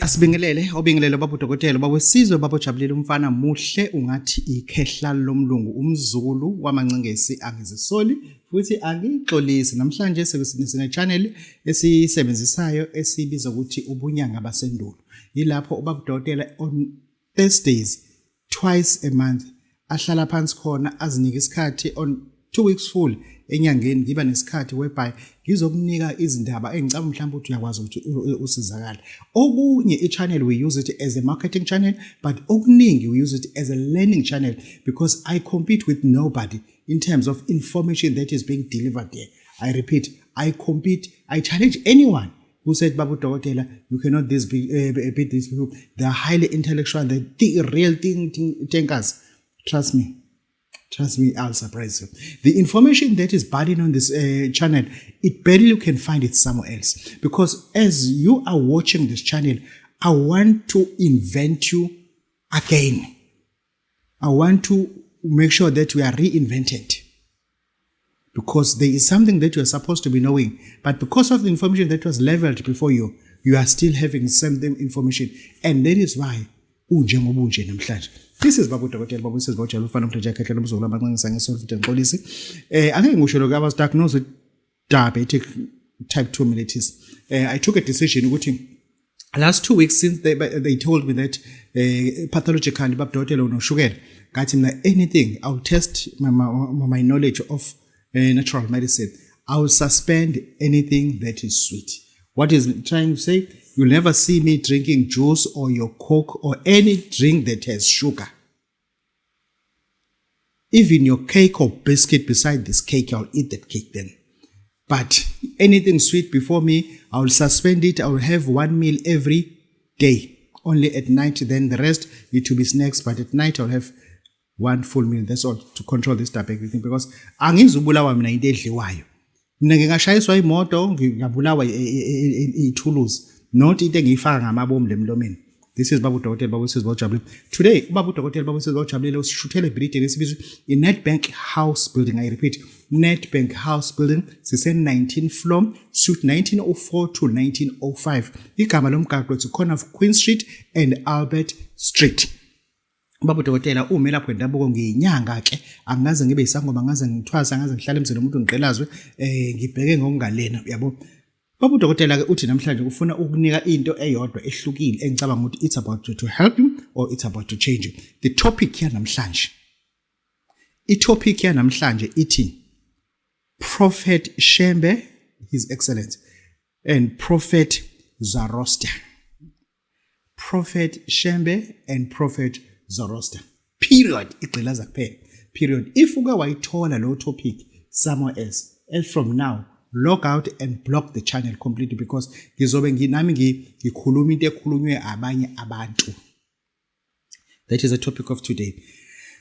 Asibingelele obingelele baba udokotela baba wesizwe baba ojabulile umfana muhle ungathi ikhehla lomlungu umzulu wamancengesi angizisoli futhi angixolisi. Namhlanje sine channel esisebenzisayo esibiza ukuthi ubunyanga basendulo. Yilapho ubaba udokotela on Thursdays twice a month ahlala phansi khona azinika isikhathi on 2 weeks full enyangeni ngiba nesikhathi whereby ngizokunika izindaba engicaba mhlawumbe ukuthi uyakwazi ukuthi usizakala. Okunye i-channel we use it as a marketing channel, but okuningi we use it as a learning channel because I compete with nobody in terms of information that is being delivered there. I repeat, I challenge anyone who said Babu Dokotela, you cannot beat these people. They are highly intellectual, they're real thinkers. Trust me, I'll surprise you. The information that is burning on this channel, it barely you can find it somewhere else. Because as you are watching this channel, I want to invent you again. I want to make sure that we are reinvented. Because there is something that you are supposed to be knowing. But because of the information that was leveled before you, you are still having some information. And that is why this is Babu Dokotela Babu says about Jalufan of the Jacket and Muzula Bangsang Solvit policy. I think we should I was diagnosed with diabetic type 2 mellitus. I took a decision which last 2 weeks since they told me that pathologically Babu Dokotela no sugar. Got him like anything. I'll test my knowledge of natural medicine. I will suspend anything that is sweet. What is it trying to say? You'll never see me drinking juice or your Coke or any drink that has sugar. Even your cake or biscuit beside this cake, I'll eat that cake then. But anything sweet before me, I'll suspend it. I'll have one meal every day. Only at night, then the rest, it will be snacks. But at night, I'll have one full meal. That's all to control this type of thing. Because angizubulawa mina into edliwayo. Mina ngingashayiswa imoto, ngingabulawa ithuluzi. Not into engiyifaka ngamabomu lemlomeni. This is Babu Dokotela Babu says about Jabulile. Today, Babu Dokotela Babu says about Jabulile was shooting a British in Nedbank House Building. I repeat, Nedbank House Building. It's 19th floor, suite 1904 to 1905. Igama lomgaqo to corner of Queen Street and Albert Street. Babu Dokotela umela lapho endabuko ngiyinyanga ke angaze ngibe isangoma angaze ngithwasa angaze ngihlale emzini umuntu ngiqelazwe ngibheke ngokungalena yabo. Babu Dokotela ke uthi namhlanje ufuna ukunika into eyodwa ehlukile engicabanga ukuthi it's about to help you or it's about to change you. The topic ya namhlanje. I-topic ya namhlanje ithi Prophet Shembe, His Excellency, and Prophet Zoroaster. Prophet Shembe and Prophet Zoroaster. Period. Igqilaza kuphela. Period. If uke wayithola lo topic somewhere else, and from now log out and block the channel completely because ngizobe nginami ngikhuluma into ekhulunywe abanye abantu. That is the topic of today.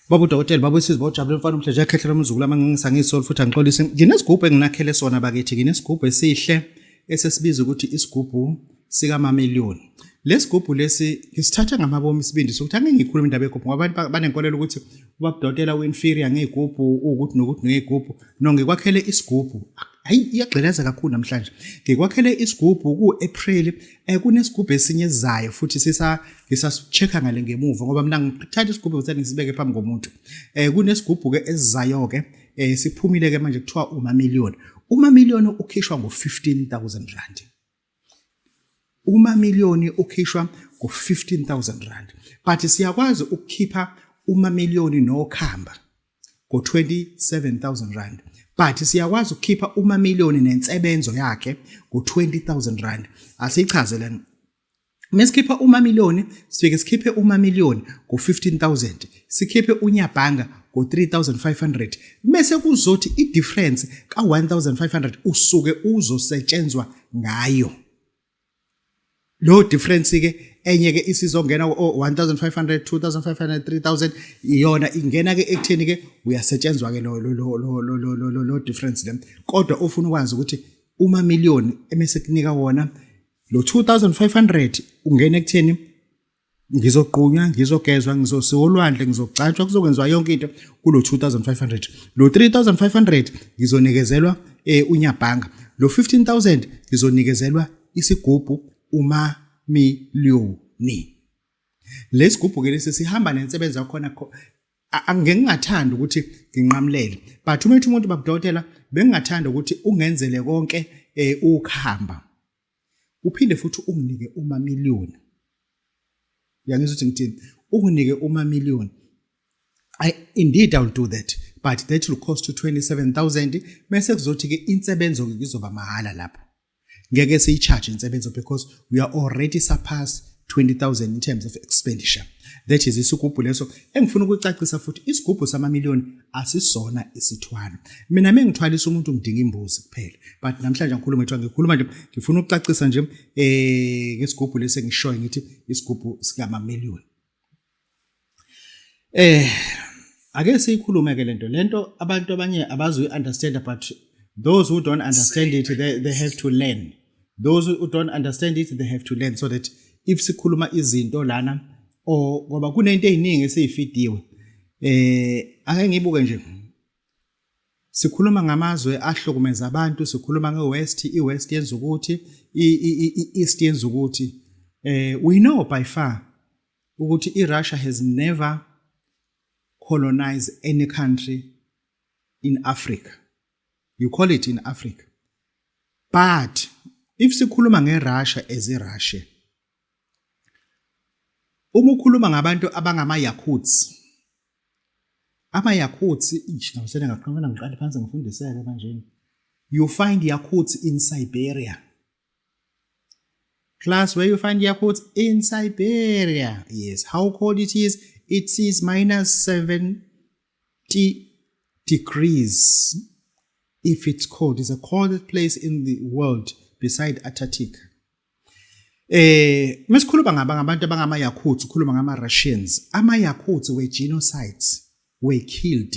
Babu Dokotela Babu says about Jabulile mfana umhle jakhehlela umzukulu amangisa ngisol futhi angixolise. Nginesigubhu enginakhele sona bakithi nginesigubhu esihle esesibiza ukuthi isigubhu sika Mameliyoni. Lesigubhu lesi ngisithatha ngamabomu isibindi sokuthi angeke ngikhuluma indaba yegubhu ngoba abantu banenkolelo ukuthi ubaba Dokotela uinferior ngegubhu ukuthi nokuthi ngegubhu no ngikwakhele isigubhu. Hayi iyagqeleza kakhulu namhlanje. Ngikwakhele isigubhu ku-April kunesigubhu esinye ezayo futhi ngisachecka ngale ngemuva ngoba mina ngithatha isigubhu ukuthi ngisibeke phambi komuntu. Kunesigubhu ke ezizayo ke siphumile ke manje kuthiwa uMamiliyoni. uMamiliyoni ukhishwa ngo-15,000 rand. uMamiliyoni ukhishwa ngo-15,000 rand. But siyakwazi ukukhipha uMamiliyoni nokhamba ngo-27,000 rand. But siyakwazi ukukhipha uMamiliyoni nensebenzo yakhe ngo-20,000 rand. Asichaze lana. Mesikhipha uMamiliyoni, sifike sikhiphe uMamiliyoni ngo-15,000. Sikhiphe uNyabhanga ngo-3,500. Mase kuzothi i-difference ka-1,500 usuke uzosetshenzwa ngayo. Lo difference ke enye ke isizongena 1,500, 2,500, 3,000 iyona ingena ke ekutheni ke uyasetshenzwa ke lo difference le. Kodwa ufuna ukwazi ukuthi uMamiliyoni emese kunika wona lo 2,500 ungena ekutheni ngizogqunywa ngizogezwa ngizosiolwandle ngizogcatshwa kuzokwenziwa yonke into kulo 2,500. Lo 3,500 ngizonikezelwa uNyabhanga. Lo 15,000 ngizonikezelwa isigubhu miliyoni. Lesigubhu ke lesi sihamba nensebenzo yakhona angeke ngingathanda ukuthi nginqamlele, but uma umuntu babudokotela bengingathanda ukuthi ungenzele konke ukhamba uphinde futhi unginike umamiliyoni. Uyangizwa ukuthi ngithini? Unginike umamiliyoni. Indeed I'll do that, but that will cost you 27,000 bese kuzothi ke insebenzo ke izoba mahala lapho. Ngeke siyicharge insebenzo because we are already surpassed 20,000 in terms of expenditure. That is isigubhu leso engifuna ukucacisa futhi isigubhu samamiliyoni asisona isithwalo. Mina mengithwalisa umuntu ngidinga imbuzi kuphela, but namhlanje ngikhuluma nje ngifuna ukucacisa nje ngesigubhu lesi engishoyo ngithi isigubhu sikamamiliyoni. Ake siyikhulume ke lento abantu abanye abazi understand, but those who don't understand it they have to learn. Those who don't understand it they have to learn, so that if sikhuluma izinto lana ngoba kunento eziningi esifidiwe ake ngibuke nje sikhuluma ngamazwe ahlukumeza abantu, sikhuluma ngeWest, iWest yenza ukuthi iEast yenza ukuthi we know by far ukuthi iRussia has never colonized any country in Africa. You call it in Africa. But if sikhuluma ngeRussia as iRussia, uma ukhuluma ngabantu abangama-Yakuts, ama-Yakuts ngawusele ngaqhamuka ngiqale phansi ngifundiseke manje. You find Yakuts in Siberia. Class, where you find Yakuts? In Siberia. Yes. How cold it is? It is minus 70 degrees. If it's cold, it's the coldest place in the world beside Antarctica. Mesikhuluma ngabantu abangama-Yakuts, ukhuluma ngama-Russians. Ama-Yakuts were genocides, were killed.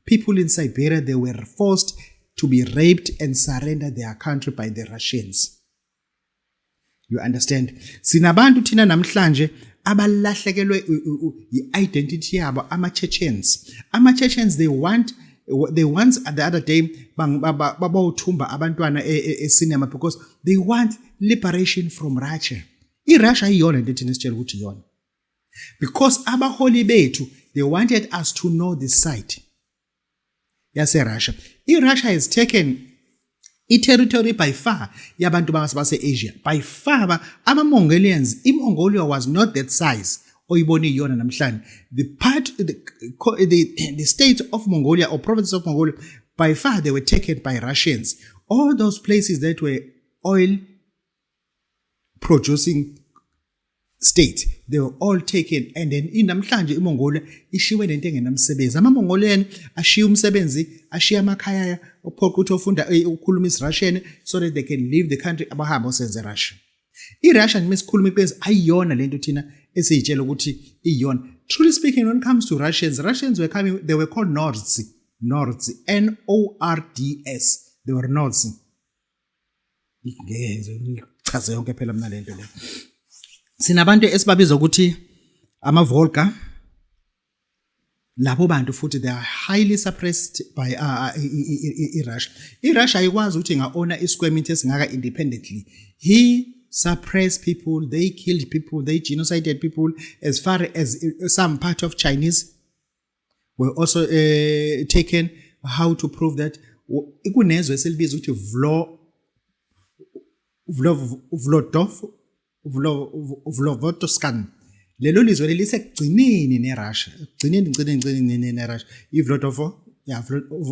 People in Siberia, they were forced to be raped and surrender their country by the Russians. You understand? Sinabantu thina namhlanje abalahlekelwe i-identity yabo, ama-Chechens. Ama-Chechens, they once the other day babawuthumba abantwana esinema because they want liberation from Russia. I-Russia iyona into thina sitshela ukuthi iyona. Because abaholi bethu, they wanted us to know the side yase-Russia. I-Russia has taken i-territory by far yabantu base-Asia. By far, ama-Mongolians, i-Mongolia was not that size. Oyiboni iyona namhlanje. The state of Mongolia or province of Mongolia, by far they were taken by Russians. All those places that were oil producing states, they were all taken, and then in namhlanje iMongolia ishiwe nento engenamsebenzi. Ama-Mongolian ashiya umsebenzi, ashiya amakhaya ophoqa ukuthi ofunda ukukhuluma isiRussian so that they can leave the country abahamba osenze Russia. I-Russian mesikhuluma iqiniso ayiyona lento thina esiyitshela ukuthi iyona. Truly speaking, when it comes to Russians were coming, they were called Nords, Nords. They were Nords. Chaza yonke phela mina lento le. Sinabantu esibabiza ukuthi ama-Volga. Labo bantu futhi they are highly suppressed by i-Russia. I-Russia ayikwazi ukuthi inga-owner i-square meter esingaka independently. He suppressed people, they killed people, they genocided people. As far as some part of Chinese were also taken. How to prove that? Ikunezwe eselibiza ukuthi Vladivostok. Lelo lizwe lisekugcineni neRussia. Igcineni neRussia.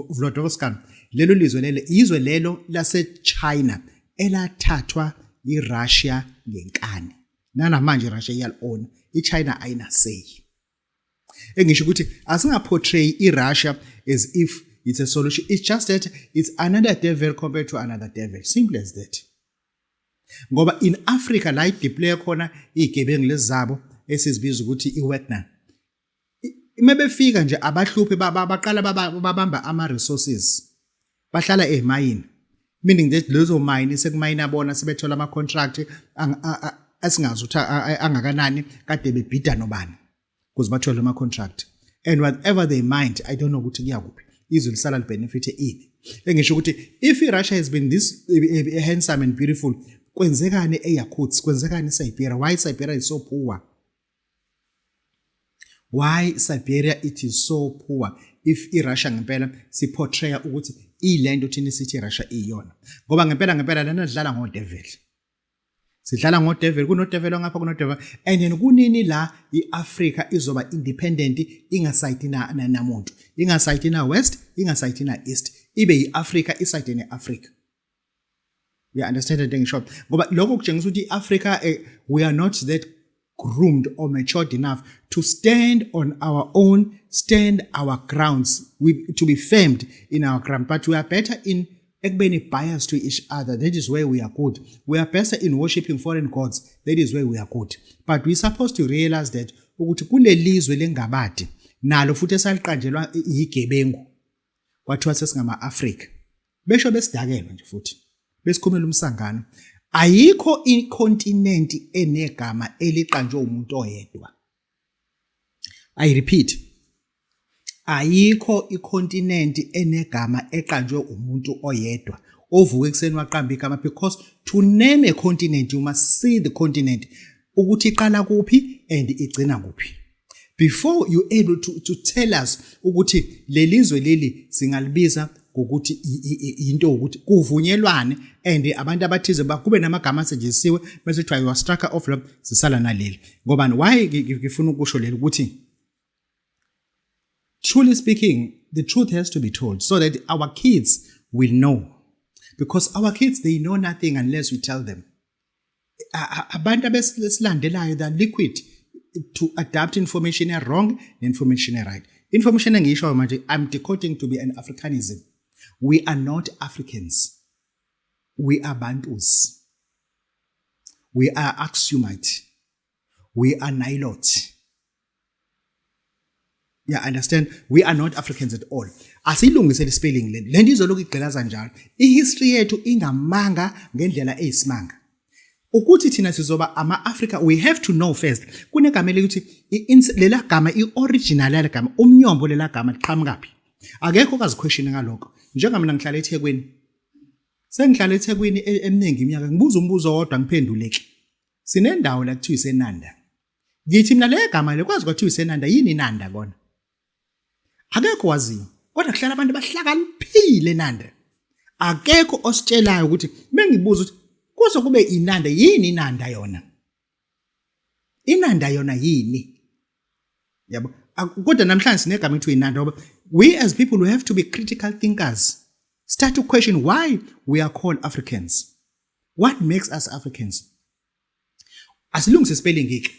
Vladivostok. Lelo lizwe lelo izwe lelo laseChina elathathwa iRussia ngenkani. Namanje iRussia iyalona, iChina ayinasay. Engisho ukuthi asingaportray iRussia as if it's a solution. It's just that it's another devil compared to another devil. Simple as that. Ngoba in Africa la ideploy khona igebengu lezabo esizibiza ukuthi iWagner. Mebefika nje abahluphi baqala babamba ama resources. Bahlala emayini. Meaning that lezo mine sekumayina bona sebethola ama contract asingazi ukuthi angakanani kade bebhida nobani kuze bathole ama contract. And whatever they mind, I don't know ukuthi kuyakuphi. Izwe lisala libenefit ini. Engisho ukuthi if Russia has been this handsome and beautiful kwenzekani eYakutsk, kwenzekani eSiberia, why Siberia is so poor? Why Siberia it is so poor? If iRussia ngempela siportray ukuthi ilento thina sithi iRussia iyona. Ngoba ngempela lana sidlala ngoDevil. Sidlala ngoDevil, kunoDevil ngapha kunoDevil. And then kunini la iAfrica izoba independent ingasayiti namuntu. Ingasayiti na West, ingasayiti na East. Ibe iAfrica isayiti neAfrica. You understand the thing shop? Ngoba lokho kutshengisa ukuthi iAfrica we are not that groomed or matured enough to stand on our own, stand our grounds, to be firmed in our ground. But we are better in being biased to each other. That is where we are good. We are better in worshipping foreign gods. That is where we are good. But we're supposed to realize that ukuthi kule lizwe lengabadi nalo futhi esaliqanjelwa igebengu kwathiwa sesingama Africa. Besho besidakelwe nje futhi. Besikhumela umsangano. Ayikho icontinent enegama eliqanjwe umuntu oyedwa. I repeat. Ayikho icontinent enegama eqanjwe umuntu oyedwa. Ovuke ekseni waqamba igama, because to name a continent you must see the continent ukuthi iqala kuphi and igcina kuphi. Before you able to tell us ukuthi lelizwe leli singalibiza ukuthi into ukuthi kuvunyelwane and abantu abathize bakube namagama asetshenzisiwe bese kuthiwa you are struck off lo sisala naleli. Ngoba why ngifuna ukusho leli ukuthi truly speaking the truth has to be told so that our kids will know, because our kids they know nothing unless we tell them. Abantu abesilandelayo they are liquid to adapt information wrong information right. Information engisho manje I'm decoding to be an Africanism. We are not Africans. We are Bantus. We are Aksumite. We are Nilotes. Yeah, understand? We are not Africans at all. Asilungise le spelling le. Le ndizoloku igqilaza njalo. Ihistory yethu ingamanga ngendlela eyisimanga. Ukuthi thina sizoba ama-Africa, we have to know first. Kunegama ukuthi lela gama i-original yale gama, umnyombo lela gama liqhamukaphi. Akekho okaziquestion ngalokho. Njengoba mina ngihlala eThekwini. Sengihlala eThekwini eminingi iminyaka, ngibuza umbuzo wodwa ngiphenduleke. Sinendawo la kuthiwa iseNanda. Ngithi mina le gama lekwazi kuthiwa iseNanda, yini iNanda kona? Akekho waziyo. Kodwa kuhlala abantu bahlakaniphile eNanda. Akekho ositshelayo ukuthi mengibuza ukuthi kuze kube iNanda, yini iNanda yona? iNanda yona yini? Yabo. Kodwa namhlanje sinegama ekuthiwa iNanda. We as people we have to be critical thinkers. Start to question why we are called Africans. What makes us Africans? Asilungise spelling ngike.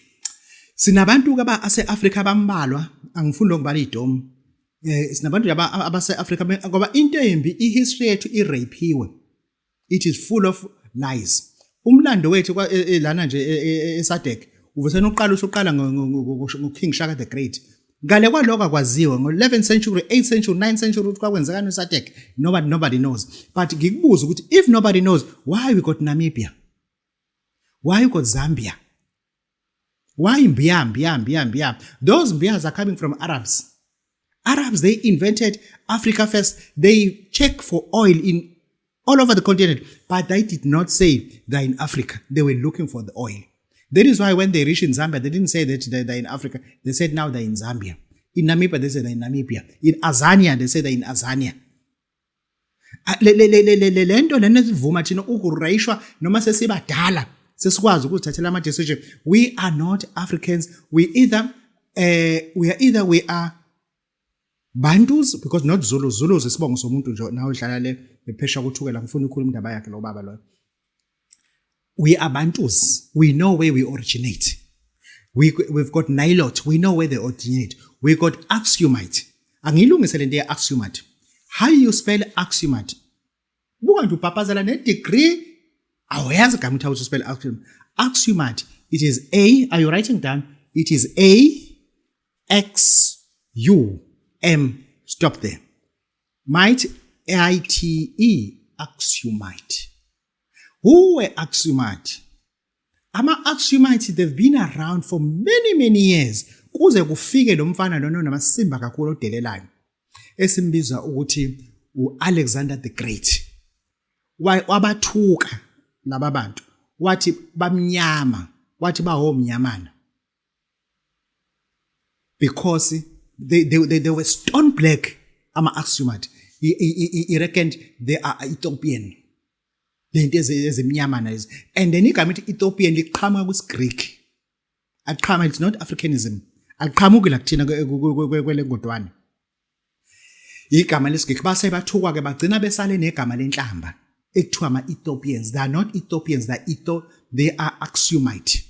Sinabantu ase-Africa abambalwa, angifuni ukubala idomu. Sinabantu abase-Africa ngoba into embi ihistory yethu irapiwe. It is full of lies. Umlando wethu lana nje eSadek uvesena uqala ngoKing Shaka the Great. Ngale kwaloko akwaziwe ngo11th century, 8th century, 9th century ukuthi kwenzekani eSadek. Nobody knows. But ngikubuza ukuthi if nobody knows, why we got Namibia? Why we got Zambia? Why Mbia? Those Mbias are coming from Arabs. Arabs, they invented Africa first. They check for oil in all over the continent, but they did not say they're in Africa. They were looking for the oil. That is why when they reached in Zambia, they didn't say that they're in Africa. They said now they're in Zambia. In Namibia, they said they're in Namibia. In Azania, they said they're in Azania. Lento lenezivuma thina ukurayishwa noma sesibadala sesikwazi ukuthathela ama decision. We are not Africans. We are Bantus, because not Zulus. Zulus is sibongo somuntu nje nawe hlala le ephesha ukuthukela ngifuna ukukhuluma indaba yakhe lo baba lo. We are Bantus. We know where we originate. We've got Nilote. We know where they originate. We got Aksumite. Angilungise le nto ye Aksumite. How you spell Aksumite? Buka nje upapazela ne degree awayazi gama ukuthi how to spell Aksumite. Aksumite. It is A. Are you writing down? It is A-X-U-M. Stop there. Might, I-T-E. Aksumite. Who were Aksumite? Aksumite, they've been around for many years. Kuze kufike lo mfana lona namasimba kakhulu odelelayo. Esimbiza ukuthi uAlexander the Great. Wabathuka laba bantu. wathi bamnyama wathi bahomnyamana because they were stone black ama-Aksumite. He reckoned they are Ethiopian. Lento ezimnyama lezi. And then igama ithi Ethiopian liqhamuka kwisiGreek. Aqhama, it's not Africanism. Aqhamuki la kuthina kwele ngodwane. Igama lesiGreek base bathukwa ke bagcina besale negama lenhlamba ekuthiwa ama-Ethiopians. They are not Ethiopians, they are Aksumite.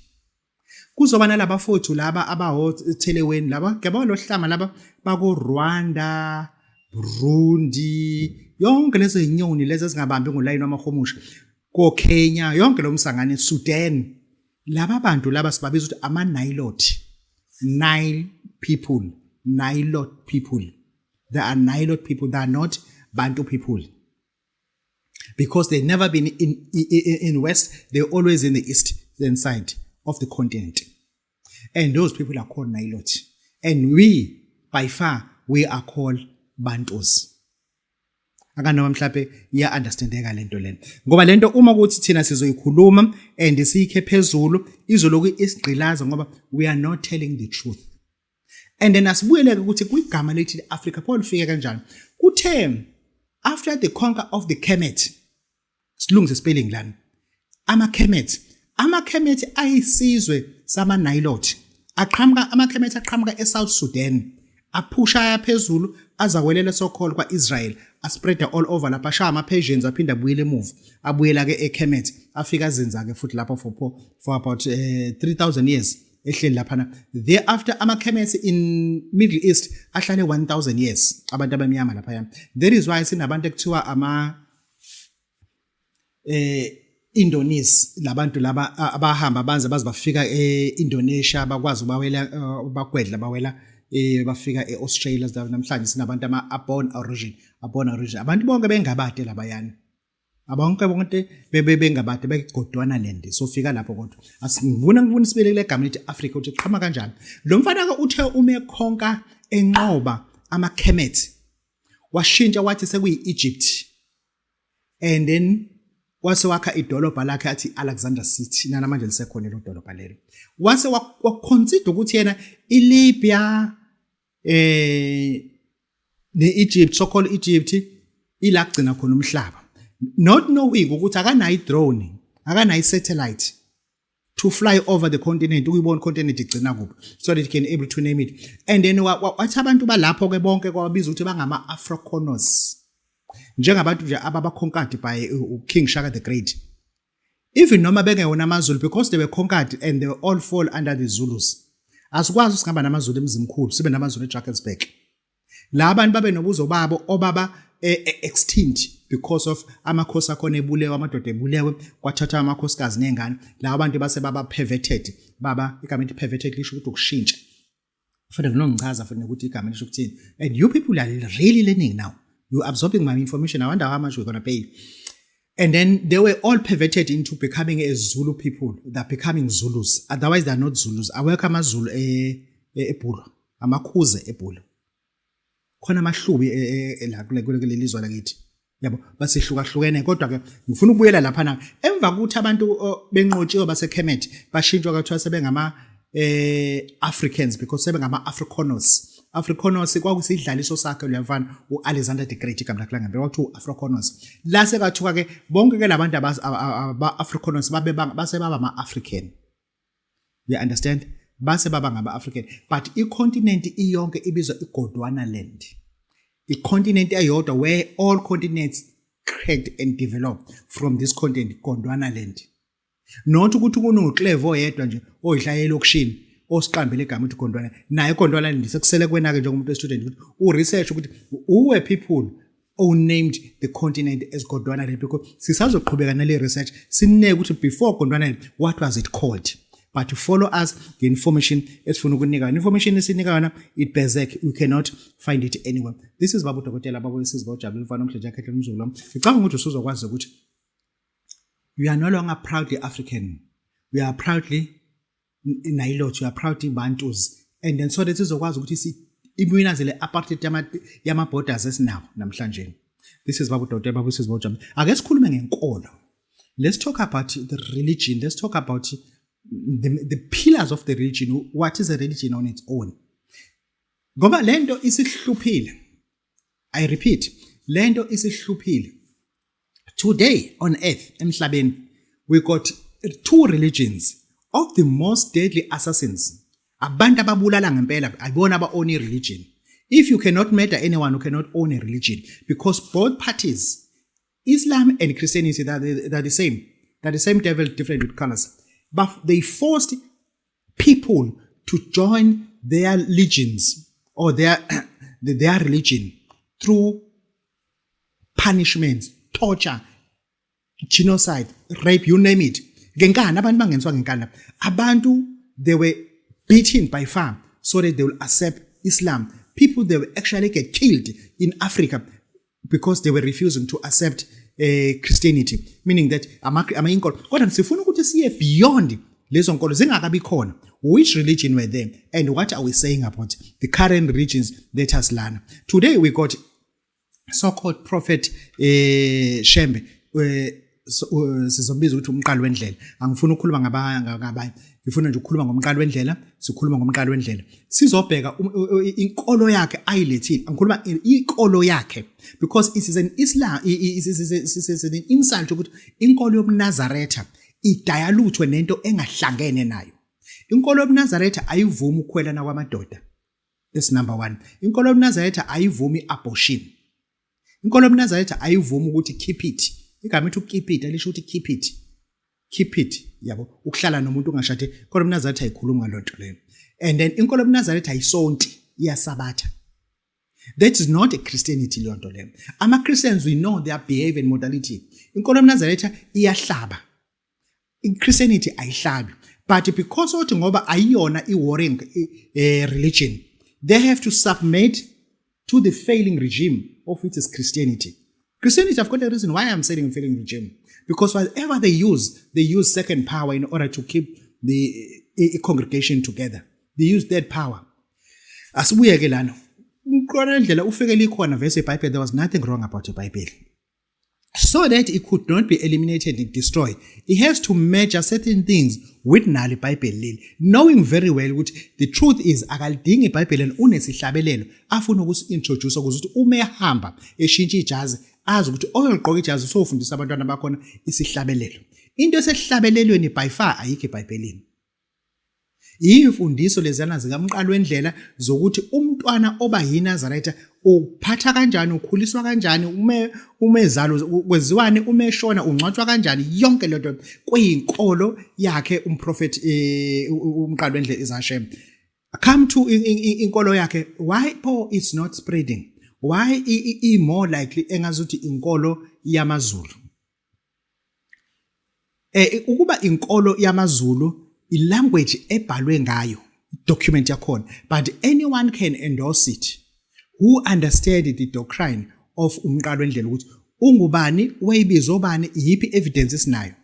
Kuzoba nalaba fothu laba abahotheleweni laba ngiyabona lo hlama laba bako Rwanda, Burundi, yonke lezo inyoni lezi ezingabambi ngolayini wamahomusha, ko Kenya, yonke lo msangane, Sudan. Laba bantu laba sibabiza ukuthi ama-Nilote. Nile people. They are Nilote people. They are not Bantu people. Because they've never been in West, they're always in the eastern side of the continent. And those people are called Nilote. And we, by far, we are called Bantus. Akanoma mhlawumbe iya understandeka lento lena. Ngoba lento uma kuthi thina sizoyikhuluma and siyikhe phezulu izoloku isigqilaza ngoba we are not telling the truth. And then asibuyeleke ukuthi kwigama lethi Africa Paul fike kanjani. Kuthe after the conquer of the Kemet, silungise spelling lana. Ama-Kemet ayisizwe sama-Nilote. Ama-Kemet aqhamuka eSouth Sudan. Aphusha phezulu azawelela so-called kwa-Israel. Aspreada all over lapha ashaya ama-Persians aphinda abuyele emuva. Abuyela ke eKemet. Afika azenza ke futhi lapha for about 3,000 years. Ehleli lapha. Thereafter ama-Kemet in Middle East ahlale 1,000 years. Abantu abamnyama lapha. That is why sinabantu ekuthiwa Indonesia, labantu laba abahamba banze baze bafika eIndonesia bakwazi bawela bagwedla bawela bafika eAustralia namhlanje sinabantu ama-born origin abantu bonke bengabade labayana bonke bengabade begodwana land sofika lapho kodwa ngifuna sibelele egama lithi Africa uthi qhama kanjani lo mfana ke uthe uma ekhonka enqoba ama-Kemet washintsha wathi sekuyi-Egypt and then wase wakha idolobha lakhe athi Alexander City namanje lisekhona lo dolobha lelo wase waconsider ukuthi yena iLibya neEgypt so-called Egypt ila kugcina khona umhlaba not knowing ukuthi akanayi drone akanayi satellite to fly over the continent ukuyibona continent igcina kuphi so that he can able to name it and then wathi abantu balapho ke bonke kwabiza ukuthi bangama Afroconos njengabantu nje ababaconquered by King Shaka the Great. Even noma bengewona amaZulu because they were conquered and they all fall under the Zulus. Asikwazi usingaba namaZulu emzimkhulu sibe namaZulu eDrakensberg. La abantu babe nobuzo babo obaba extinct because of amakhosi akhona ebulewe amadoda ebulewe kwathatha amakhosikazi nengane la abantu base baba perverted baba igama lithi perverted lisho ukuthi ukushintsha. Kufanele ngichaza futhi ukuthi igama lisho ukuthini and you people are really learning now. You're absorbing my information. I wonder how much we're going to pay. And then they were all perverted into becoming a Zulu people. They're becoming Zulus. Otherwise, they're not Zulus. I welcome a Zulu ePulo. Amakhuze ePulo. Khona amahlubi la kule lizwe lakithi. Yabo basihlukahlukene kodwa ke ngifuna ukubuyela lapha na. Emva ukuthi abantu benqotshiwe baseKemet bashintshwa kwathiwa sebengama Africans because sebengama Africanos kwakusidlaliso sakhe leyamfana uAlexander the Great igama lakhe ngambe wathi uAfricanos la sekathuka ke bonke ke labantu aba-Africanos base baba ama-African. You understand? Base baba ngaba-African but i-continent iyonke ibizwa iGondwana land. I-continent eyodwa where all continents cracked and developed from this continent Gondwana land. Not ukuthi kunoClevo oyedwa nje oyihlayela lokishini osiqambele igama uthi Gondwana naye iGondwana land sekusele kwena ke njengomuntu westudent ukuthi uresearch ukuthi who people who named the continent as Gondwana land because sisazoqhubeka nale research sineke ukuthi before Gondwana land what was it called but to follow us the information esifuna ukunika information esinika yona it berserk you cannot find it anywhere. This is Babu Dokotela Babu Sisibawu Jabulile mfana omhle Jakhehle Mzulu. Ngicabanga ukuthi usuzokwazi ukuthi we are no longer proudly African. We are proudly Nilote. We are proudly Bantus. And then so that sizokwazi ukuthi imuyinazele apartheid yama borders esinawo namhlanje. This is Babu Dokotela Babu Sisibawu Jabulile. Ake sikhulume ngenkolo. let's talk about the religion. Let's talk about the pillars of the religion. What is a religion on its own? Ngoba lento isihluphile. I repeat, lento isihluphile. Today on earth, emhlabeni, we got two religions of the most deadly assassins. Abantu ababulala ngempela ayibona aba-own religion. If you cannot murder anyone, you cannot own a religion, because both parties, Islam and Christianity, they're the same. They're the same devil, different with colors. But they forced people to join their religions or their religion through punishments, torture, genocide, rape, you name it. Genkana, abantu bangenziwa ngenkana. Abantu, they were beaten by fire so that they will accept Islam. People, they will actually get killed in Africa because they were refusing to accept Christianity. Meaning that ama-inkolo. Kodwa sifuna ukuthi siye beyond lezo nkolo zingakabi khona. Which religion were there? And what are we saying about the current religions that has learned? Today we got so-called Prophet Shembe. Sizombiza ukuthi umqalo wendlela. Angifuni ukukhuluma ngabanye. Ngifuna nje ukukhuluma ngomqalo wendlela, sikhuluma ngomqalo wendlela. Sizobheka inkolo yakhe ayilethile. Angikhuluma inkolo yakhe because it is an Islam, it is an insult ukuthi inkolo yobuNazaretha idialuthwe nento engahlangene nayo. Inkolo yobuNazaretha ayivumi ukukhwelana kwamadoda. That's number 1. Inkolo yobuNazaretha ayivumi abortion. Inkolo yobuNazaretha ayivumi ukuthi keep it. Igama ethi keep it alisho ukuthi keep it. Keep it, yabo. Ukuhlala nomuntu ungashade. Inkolo yobuNazaretha ayikhuluma ngalonto leyo. And then inkolo yobuNazaretha ayisonti, iyasabatha. That is not a Christianity lonto leyo. Ama-Christians, we know their behavior and modality. Inkolo yobuNazaretha iyahlaba. In Christianity ayihlabi. But because othi ngoba ayiyona i-warring religion, they have to submit to the failing regime of which is Christianity. Christianity, I've got a reason why I'm saying failing regime. Because whatever they use second power in order to keep the congregation together. They use that power. Asibuye ke lana. Umqondo indlela ufikele ikhona verse eBhayibheli, there was nothing wrong about the Bible. So that it could not be eliminated and destroyed, it has to measure certain things with nali Bible, knowing very well ukuthi the truth is akalidingi iBhayibheli unesihlabelelo afuna ukusi-introduce ukuze ukuthi uma ehamba eshintsha ijazi azi ukuthi oyogqoka ijazi usofundisa abantwana bakhona isihlabelelo. Into esehlabelelweni by far ayikho eBhayibhelini. Imfundiso lezana zikamqalo wendlela zokuthi umntwana oba yiNazaretha uphatha kanjani, ukhuliswa kanjani, umezalo kweziwane, umeshona ungcwatshwa kanjani, yonke lento kuyinkolo yakhe umprofeti umqalo wendlela izaShem. Come to inkolo yakhe, why Paul is not spreading? Why is more likely engazuthi inkolo yamaZulu? Ukuba inkolo yamaZulu language ebhalwe ngayo document yakhona, but anyone can endorse it who understand the doctrine of umqalo wendlela ukuthi ungubani, wayibizo bani, yipi evidence esinayo.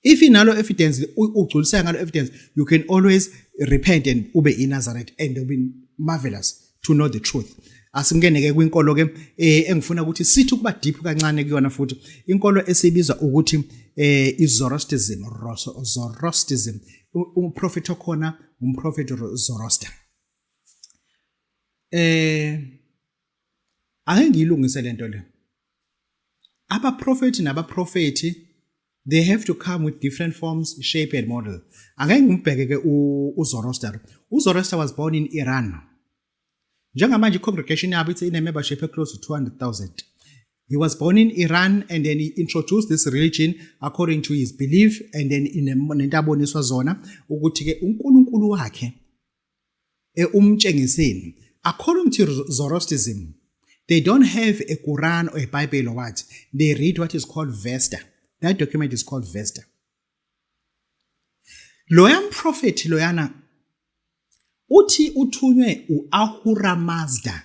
If inalo evidence ugculisa ngalo evidence, you can always repent and ube iNazareth, and it will be marvelous to know the truth. Asingeneke kwinkolo ke engifuna ukuthi sithi kuba deep kancane kuyona futhi inkolo esibiza ukuthi iZoroastrianism, Zoroastrianism. Umprofeti okhona umprofeti Zoroaster. Ake ngiyilungise lento le. Abaprofeti nabaprofeti, they have to come with different forms, shape and model. Ake ngimbheke ke uZoroaster. uZoroaster was born in Iran. Njengamanje congregation yabo ithi ine membership close to 200,000. He was born in Iran, and then he introduced this religion according to his belief, and then nento aboniswa zona ukuthi ke uNkulunkulu wakhe umtshengiseni. According to Zoroastrianism, they don't have a Quran or a Bible or what. They read what is called Vesta. That document is called Vesta. Loyam prophet loyana uthi uthunywe uAhura Mazda,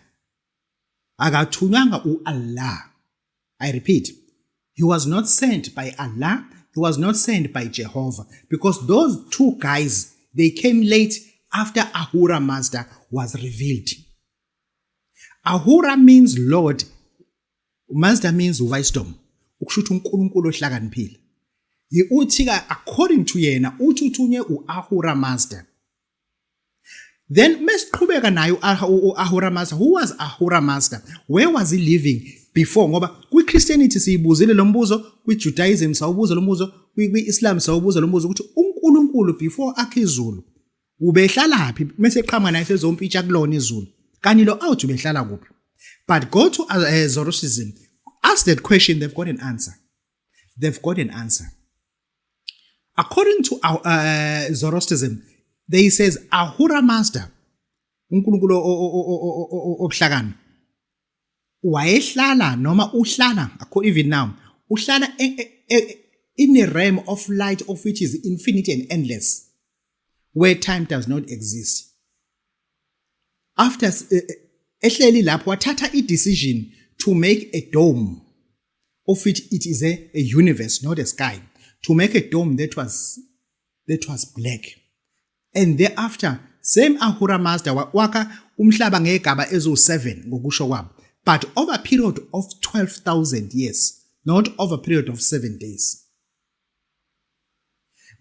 akathunywanga uAllah. I repeat, he was not sent by Allah, he was not sent by Jehovah, because those two guys, they came late after Ahura Mazda was revealed. Ahura means Lord, Mazda means wisdom. Ukushuthi uNkulunkulu ohlakaniphile. uthi according to yena uthi uthunye uAhura Mazda. Then mesiqhubeka nayo uAhura Mazda. Who was Ahura Mazda? Where was he living before? Ngoba kwiChristianity siyibuzile lo mbuzo, kwiJudaism sawubuza lo mbuzo, kwiIslam sawubuza lo mbuzo ukuthi uNkulunkulu before akhe izulu ubehlala phi mase eqhamuka naye sezompitsha kulona izulu. Kanti lo out ubehlala kuphi? But go to Zoroastrianism. Ask that question, they've got an answer. They've got an answer. According to Zoroastrianism, they says Ahura Mazda, uNkulunkulu obuhlakani, wayehlala noma uhlala, even now, uhlala in a realm of light of which is infinite and endless, where time does not exist. After ehleli lapho wathatha decision to make a dome of which it is a universe, not a sky, to make a dome that was black. And thereafter, same Ahura Mazda waka umhlaba ngegaba ezo7 ngokusho kwabo, but over a period of 12,000 years, not over a period of 7 days.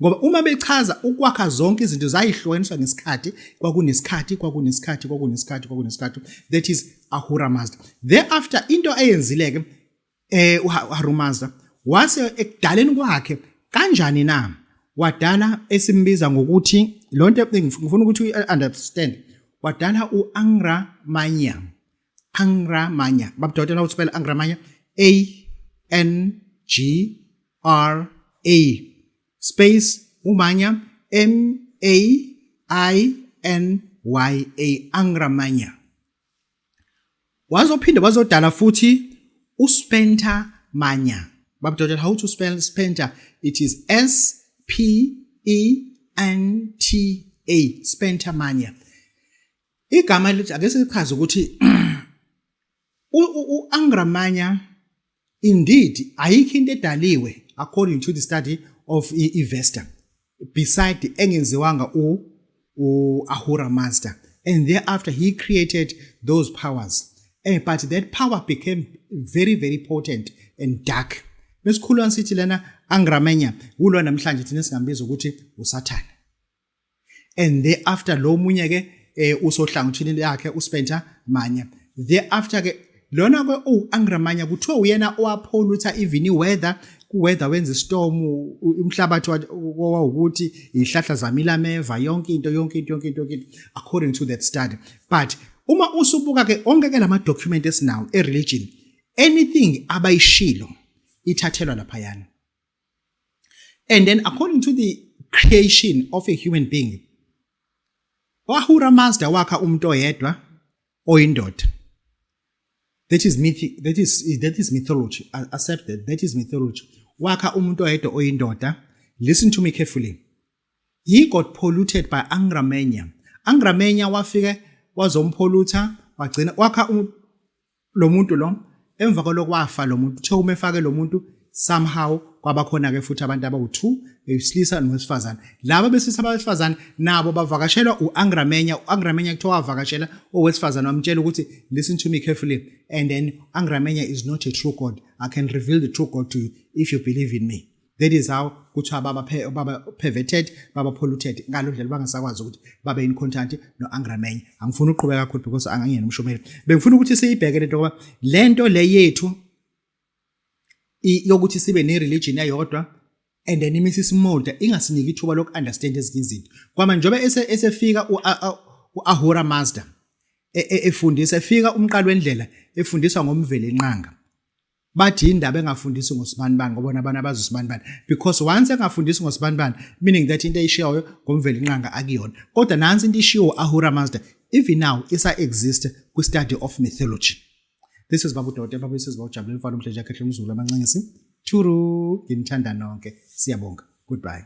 Ngoba uma bechaza ukwakha zonke izinto zayihlukaniswa ngesikhathi, kwakunesikhathi, that is Ahura Mazda. Thereafter into eyenzileke uAhura Mazda wase ekudaleni kwakhe kanjani na wadala esimbiza ngokuthi lonto ngifuna ukuthi understand, wadala uAngra Manya. Babudokotela uspell Angra Manya, ANGRA space umanya MAINYA, Angra Manya. Wazophinda wazodala futhi uSpenta Manya. Babudokotela, how to spell Spenta? It is SPENTA, Spenta Manya. Igama lithi ake sichaze ukuthi uAngra Manya indeed ayikho into edaliwe according to the study of Vesta beside engenziwanga uAhura Mazda, and thereafter he created those powers, but that power became very, very potent and dark. Besikhuluma sithi lena Angra Manya ulwa namhlanje thina singambiza ukuthi uSathane, and thereafter lo munye ke usohlangothini yakhe uSpenta Manya. Thereafter ke lona ke uAngra Manya kuthiwa uyena owapholuta even iweather, kuweather wenza istorm, umhlabathi ukuthi ihlahla zamila meva, yonke into according to that study. But uma usubuka ke onke ke lama document esinawo religion, anything abayishilo ithathelwa laphayana. And then according to the creation of a human being, uAhura Mazda wakha umuntu oyedwa oyindoda. That is mythology. Accept that is mythology. Wakha umuntu oyedwa oyindoda. Listen to me carefully. He got polluted by Angra Manya. Angra Manya wafike wazompolluta, wagcina wakha lo muntu lo, emva kwalokho wafa lo muntu. Uthe umefake lo muntu somehow kwaba khona ke futhi abantu abawu2, besilisa nowesifazana. Laba besilisa abesifazana nabo bavakashelwa uAngra Manya. uAngra Manya kuthiwa wavakashela owesifazana wamtshela ukuthi listen to me carefully, and then Angra Manya is not a true God. I can reveal the true God to you if you believe in me. That is how kuthiwa baba perverted, baba polluted, ngalondlela bangasakwazi ukuthi babe in contact noAngra Manya. Angifuni uqhubeka kakhulu because angangiyena umshomeli. Bengifuna ukuthi siyibheke lento ngoba lento le yethu yokuthi sibe ne-religion eyodwa and then iMrs Molda ingasiniki ithuba loku-understand ezinye izinto. Kwama njengoba esefika uAhura Mazda efundisa, efika umqalo wendlela efundiswa ngomveli enqanga. Bathi indaba engafundisi ngosibanibani ngoba abantu abazosibanibani, because once engafundisi ngosibanibani meaning that into eyishiyayo ngomveli enqanga akuyona. Kodwa nansi into ishiyo uAhura Mazda even now isa exist ku study of mythology. This is Babu Dotya, Babu says about Jabulani Mfana Mhleja Khehle Mzulu amancengisi. Thuru, nginithanda nonke. Siyabonga. Goodbye.